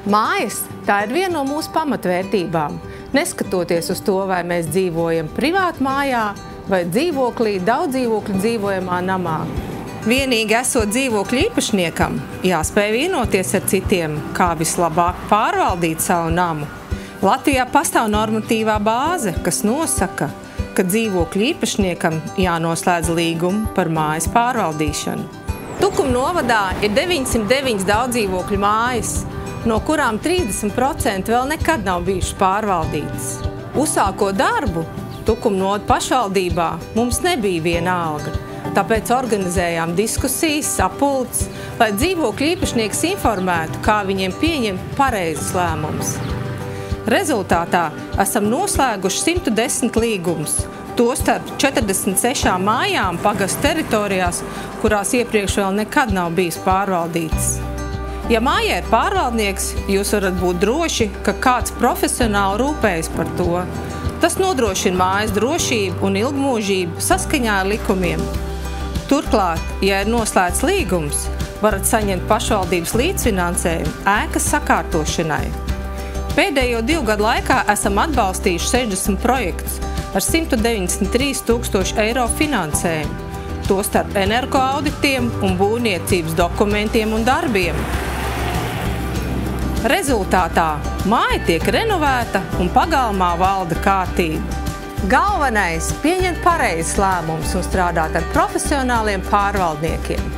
Mājas – tā ir viena no mūsu pamatvērtībām, neskatoties uz to, vai mēs dzīvojam privātu mājā vai dzīvoklī, daudzdzīvokļu dzīvojamā namā. Vienīgi esot dzīvokļu īpašniekam, jāspēj vienoties ar citiem, kā vislabāk pārvaldīt savu namu. Latvijā pastāv normatīvā bāze, kas nosaka, ka dzīvokļu īpašniekam jānoslēdz līgumu par mājas pārvaldīšanu. Tukuma novadā ir 909 daudzdzīvokļu mājas, no kurām 30% vēl nekad nav bijušas pārvaldītas. Uzsākot darbu Tukuma novada pašvaldībā mums nebija viena alga, tāpēc organizējām diskusijas, sapulces, lai dzīvokļu īpašnieks informētu, kā viņiem pieņemt pareizus lēmumus. Rezultātā esam noslēguši 110 līgumus, tostarp 46 mājām pagastu teritorijās, kurās iepriekš vēl nekad nav bijis pārvaldītas. Ja mājā ir pārvaldnieks, jūs varat būt droši, ka kāds profesionāli rūpējas par to. Tas nodrošina mājas drošību un ilgmūžību saskaņā ar likumiem. Turklāt, ja ir noslēgts līgums, varat saņemt pašvaldības līdzfinansējumu ēkas sakārtošanai. Pēdējo 2 gadu laikā esam atbalstījuši 60 projektus ar 193 000 eiro finansējumu, tostarp energoauditiem un būvniecības dokumentiem un darbiem. Rezultātā māja tiek renovēta un pagalmā valda kārtība. Galvenais – pieņemt pareizes lēmumus un strādāt ar profesionāliem pārvaldniekiem.